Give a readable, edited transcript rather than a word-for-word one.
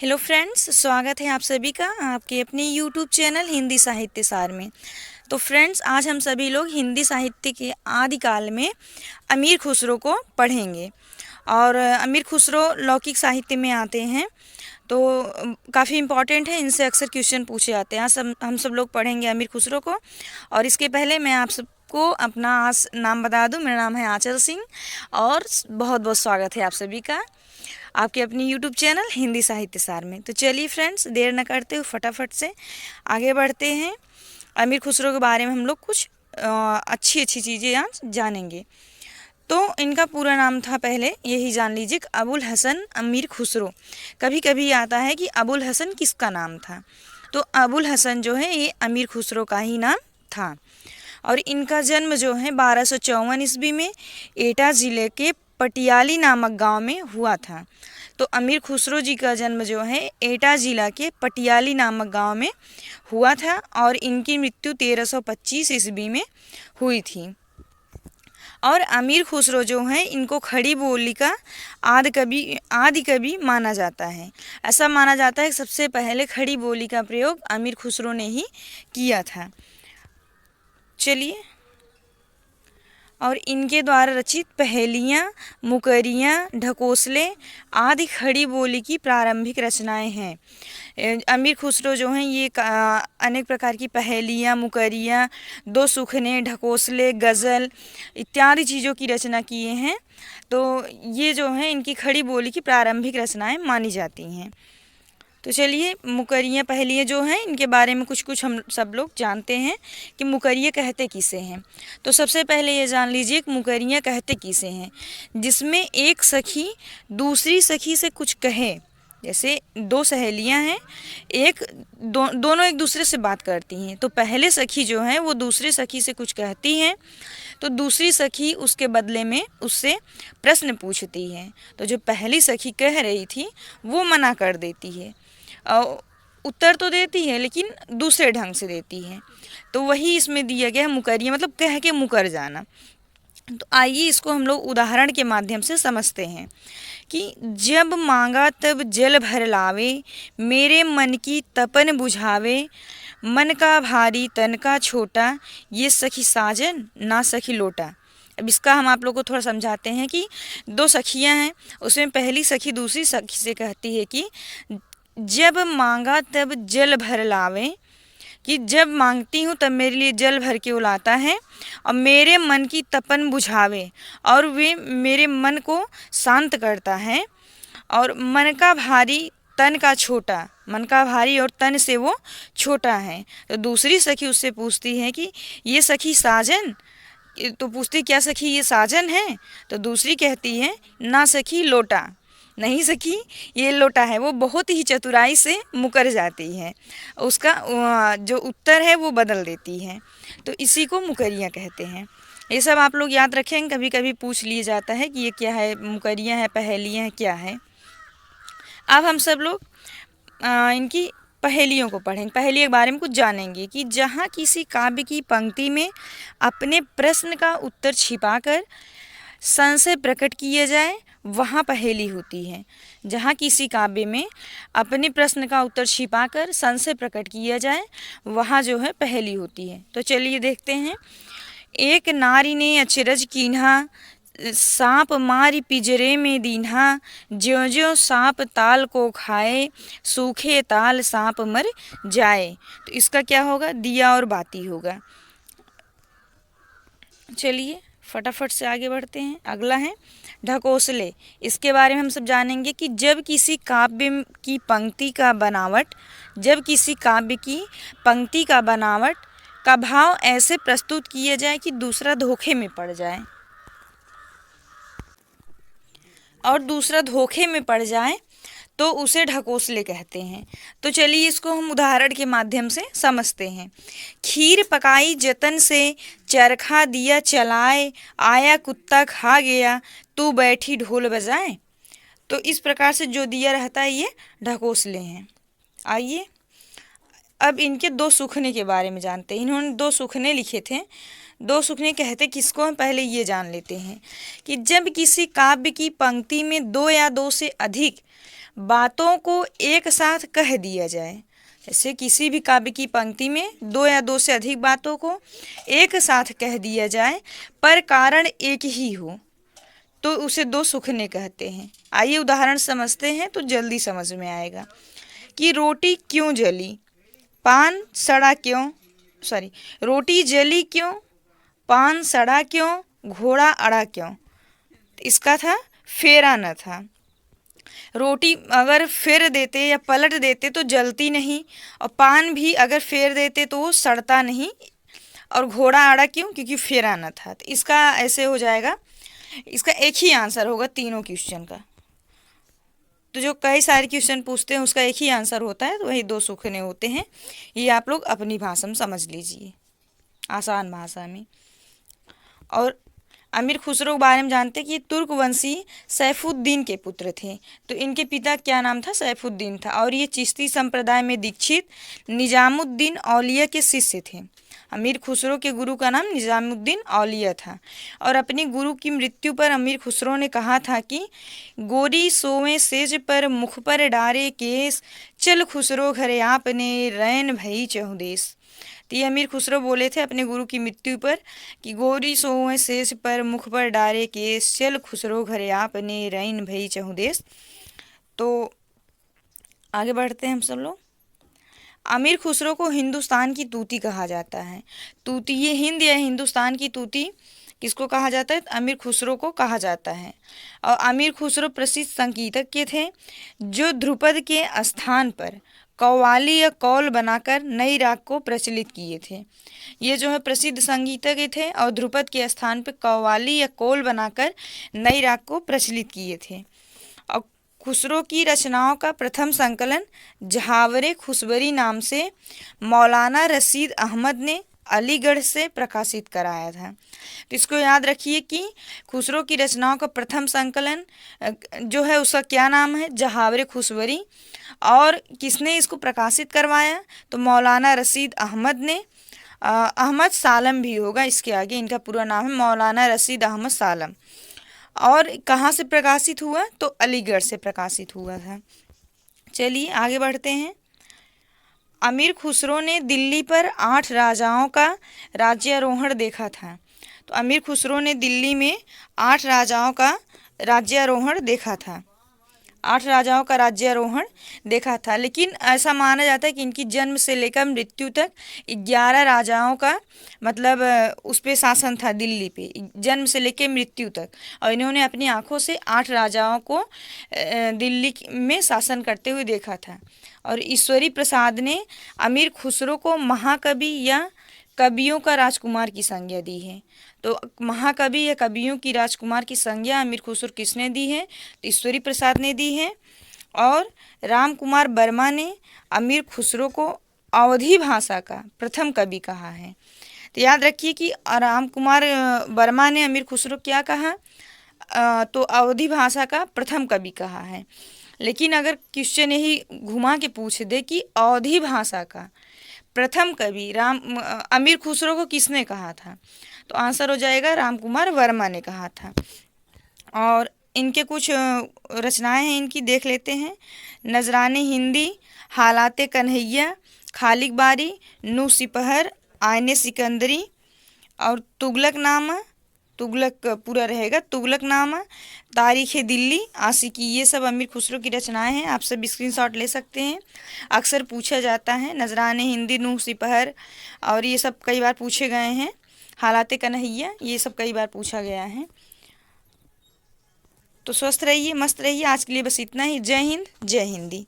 Hello friends, स्वागत है आप सभी का आपके अपने यूट्यूब चैनल हिंदी साहित्य सार में। तो फ्रेंड्स, आज हम सभी लोग हिंदी साहित्य के आदिकाल में अमीर खुसरो को पढ़ेंगे। और अमीर खुसरो लौकिक साहित्य में आते हैं, तो काफ़ी इम्पॉर्टेंट है, इनसे अक्सर क्वेश्चन पूछे जाते हैं। आज हम सब लोग पढ़ेंगे अमीर खुसरो को। और इसके पहले मैं आप सबको अपना आज नाम बता दूं। मेरा नाम है आंचल सिंह और बहुत बहुत स्वागत है आप सभी का आपके अपनी यूट्यूब चैनल हिंदी साहित्य सार में। तो चलिए फ्रेंड्स, देर न करते हुए फटाफट से आगे बढ़ते हैं। अमीर खुसरो के बारे में हम लोग कुछ अच्छी अच्छी चीज़ें आज जानेंगे। तो इनका पूरा नाम था, पहले यही जान लीजिए, अबुल हसन अमीर खुसरो। कभी कभी आता है कि अबुल हसन किसका नाम था, तो अबुल हसन जो है ये अमीर खुसरो का ही नाम था। और इनका जन्म जो है 1254 ईस्वी में एटा ज़िले के पटियाली नामक गांव में हुआ था। तो अमीर खुसरो जी का जन्म जो है एटा ज़िला के पटियाली नामक गांव में हुआ था और इनकी मृत्यु 1325 ईस्वी में हुई थी। और अमीर खुसरो जो हैं इनको खड़ी बोली का आदि कवि माना जाता है। ऐसा माना जाता है कि सबसे पहले खड़ी बोली का प्रयोग अमीर खुसरो ने ही किया था। चलिए, और इनके द्वारा रचित पहेलियाँ, मुकरियाँ, ढकोसले आदि खड़ी बोली की प्रारंभिक रचनाएं हैं। अमीर खुसरो जो हैं ये अनेक प्रकार की पहेलियाँ, मुकरियाँ, दो सुखने, ढकोसले, गज़ल इत्यादि चीज़ों की रचना किए हैं। तो ये जो हैं इनकी खड़ी बोली की प्रारंभिक रचनाएं मानी जाती हैं। तो चलिए, मुकरियाँ पहेलियाँ जो हैं इनके बारे में कुछ कुछ हम सब लोग जानते हैं कि मुकरियाँ कहते किसे हैं। तो सबसे पहले ये जान लीजिए कि मुकरियाँ कहते किसे हैं, जिसमें एक सखी दूसरी सखी से कुछ कहे। जैसे दो सहेलियां हैं, दोनों एक दूसरे से बात करती हैं। तो पहले सखी जो है वो दूसरी सखी से कुछ कहती हैं, तो दूसरी सखी उसके बदले में उससे प्रश्न पूछती है। तो जो पहली सखी कह रही थी वो मना कर देती है, उत्तर तो देती है लेकिन दूसरे ढंग से देती है। तो वही इसमें दिया गया है मुकरिया, मतलब कह के मुकर जाना। तो आइए इसको हम लोग उदाहरण के माध्यम से समझते हैं कि जब मांगा तब जल भर लावे, मेरे मन की तपन बुझावे, मन का भारी तन का छोटा, ये सखी साजन ना सखी लोटा। अब इसका हम आप लोग को थोड़ा समझाते हैं कि दो सखियां हैं, उसमें पहली सखी दूसरी सखी से कहती है कि जब मांगा तब जल भर लावे, कि जब मांगती हूँ तब मेरे लिए जल भर के वो लाता है, और मेरे मन की तपन बुझावे, और वे मेरे मन को शांत करता है, और मन का भारी तन का छोटा, मन का भारी और तन से वो छोटा है। तो दूसरी सखी उससे पूछती है कि ये सखी साजन, तो पूछती क्या सखी ये साजन है? तो दूसरी कहती है ना सखी लोटा, नहीं सखी ये लोटा है। वो बहुत ही चतुराई से मुकर जाती है, उसका जो उत्तर है वो बदल देती है। तो इसी को मुकरियाँ कहते हैं। ये सब आप लोग याद रखें, कभी कभी पूछ लिया जाता है कि ये क्या है, मुकरियाँ हैं, पहेलियाँ हैं, क्या है। अब हम सब लोग इनकी पहेलियों को पढ़ेंगे, पहेली के बारे में कुछ जानेंगे कि जहाँ किसी काव्य की पंक्ति में अपने प्रश्न का उत्तर छिपाकर संशय प्रकट किया जाए वहाँ पहेली होती है। जहाँ किसी काव्य में अपने प्रश्न का उत्तर छिपाकर संशय प्रकट किया जाए वहाँ जो है पहेली होती है। तो चलिए देखते हैं। एक नारी ने अचरज कीन्हा, सांप मारी पिंजरे में दीन्हा, ज्यों ज्यों सांप ताल को खाए, सूखे ताल सांप मर जाए। तो इसका क्या होगा? दिया और बाती होगा। चलिए फटाफट से आगे बढ़ते हैं। अगला है ढकोसले। इसके बारे में हम सब जानेंगे कि जब किसी काव्य की पंक्ति का बनावट का भाव ऐसे प्रस्तुत किया जाए कि दूसरा धोखे में पड़ जाए, और दूसरा धोखे में पड़ जाए तो उसे ढकोसले कहते हैं। तो चलिए इसको हम उदाहरण के माध्यम से समझते हैं। खीर पकाई जतन से, चरखा दिया चलाए, आया कुत्ता खा गया, तू बैठी ढोल बजाए। तो इस प्रकार से जो दिया रहता है ये ढकोसले हैं। आइए अब इनके दो सुखने के बारे में जानते हैं। इन्होंने दो सुखने लिखे थे। दो सुखने कहते किसको हैं, पहले ये जान लेते हैं कि जब किसी काव्य की पंक्ति में दो या दो से अधिक बातों को एक साथ कह दिया जाए, जैसे किसी भी काव्य की पंक्ति में दो या दो से अधिक बातों को एक साथ कह दिया जाए पर कारण एक ही हो, तो उसे दो सुखने कहते हैं। आइए उदाहरण समझते हैं तो जल्दी समझ में आएगा कि रोटी क्यों जली, पान सड़ा क्यों, रोटी जली क्यों, पान सड़ा क्यों, घोड़ा अड़ा क्यों। इसका था फेरा न था। रोटी अगर फेर देते या पलट देते तो जलती नहीं, और पान भी अगर फेर देते तो वो सड़ता नहीं, और घोड़ा अड़ा क्यों, क्योंकि फेरा न था। तो इसका ऐसे हो जाएगा, इसका एक ही आंसर होगा तीनों क्वेश्चन का। तो जो कई सारे क्वेश्चन पूछते हैं उसका एक ही आंसर होता है, तो वही दो सुखने होते हैं। ये आप लोग अपनी भाषा में समझ लीजिए, आसान भाषा में। और अमीर खुसरो के बारे में जानते हैं कि ये तुर्कवंशी सैफुद्दीन के पुत्र थे। तो इनके पिता क्या नाम था, सैफुद्दीन था, और ये चिश्ती संप्रदाय में दीक्षित निजामुद्दीन औलिया के शिष्य थे। अमीर खुसरो के गुरु का नाम निजामुद्दीन औलिया था। और अपनी गुरु की मृत्यु पर अमीर खुसरो ने कहा था कि गोरी सोवे सेज पर मुख पर डारे केस, चल खुसरो घरे आपने रैन भई चहुदेश। तो ये अमीर खुसरो बोले थे अपने गुरु की मृत्यु पर कि गोरी सोवे शेष पर मुख पर डारे केस, चल खुसरो घरे आपने रैन भई चहुदेश। तो आगे बढ़ते हैं हम सब लोग। अमीर खुसरो को हिंदुस्तान की तूती कहा जाता है। तूती, ये हिंद या हिंदुस्तान की तूती किसको कहा जाता है, अमीर खुसरो को कहा जाता है। और अमीर खुसरो प्रसिद्ध संगीतज्ञ के थे जो ध्रुपद के स्थान पर कव्वाली या कौल बनाकर नई राग को प्रचलित किए थे। ये जो है प्रसिद्ध संगीतज्ञ थे और ध्रुपद के स्थान पर कव्वाली या कौल बनाकर नई राग को प्रचलित किए थे। और खुसरो की रचनाओं का प्रथम संकलन जहावरे खुशबरी नाम से मौलाना रशीद अहमद ने अलीगढ़ से प्रकाशित कराया था। तो इसको याद रखिए कि खुसरो की रचनाओं का प्रथम संकलन जो है उसका क्या नाम है, जहावरे खुशबरी। और किसने इसको प्रकाशित करवाया, तो मौलाना रशीद अहमद ने। अहमद सालम भी होगा इसके आगे, इनका पूरा नाम है मौलाना रशीद अहमद सालम। और कहाँ से प्रकाशित हुआ, तो अलीगढ़ से प्रकाशित हुआ था। चलिए आगे बढ़ते हैं। अमीर खुसरो ने दिल्ली पर 8 राजाओं का राज्यारोहण देखा था। तो अमीर खुसरो ने दिल्ली में 8 राजाओं का राज्यारोहण देखा था, 8 राजाओं का राज्यारोहण देखा था। लेकिन ऐसा माना जाता है कि इनकी जन्म से लेकर मृत्यु तक 11 राजाओं का मतलब उस पर शासन था दिल्ली पे, जन्म से लेकर मृत्यु तक। और इन्होंने अपनी आंखों से 8 राजाओं को दिल्ली में शासन करते हुए देखा था। और ईश्वरी प्रसाद ने अमीर खुसरो को महाकवि या कवियों का राजकुमार की संज्ञा दी है। तो महाकवि या कवियों की राजकुमार की संज्ञा अमीर खुसरो किसने दी है, तो ईश्वरी प्रसाद ने दी है। और राम कुमार वर्मा ने अमीर खुसरो को अवधी भाषा का प्रथम कवि कहा है। तो याद रखिए कि राम कुमार वर्मा ने अमीर खुसरो क्या कहा, तो अवधी भाषा का प्रथम कवि कहा है। लेकिन अगर क्वेश्चन यही घुमा के पूछ दे कि अवधी भाषा का प्रथम कवि अमीर खुसरो को किसने कहा था, तो आंसर हो जाएगा राम कुमार वर्मा ने कहा था। और इनके कुछ रचनाएं हैं, इनकी देख लेते हैं। नजराने हिंदी, हालाते कन्हैया, खालिक बारी, नू सिपहर, आयने सिकंदरी और तुगलकनामा, तुगलक पूरा रहेगा, तुगलकनामा, तारीख़ दिल्ली, आशिकी, ये सब अमीर खुसरो की रचनाएं हैं। आप सब स्क्रीनशॉट ले सकते हैं, अक्सर पूछा जाता है। नजराने हिंदी, नूह सिपहर और ये सब कई बार पूछे गए हैं। हालाते कन्हैया, ये सब कई बार पूछा गया है। तो स्वस्थ रहिए, मस्त रहिए। आज के लिए बस इतना ही। जय हिंद, जय हिंदी।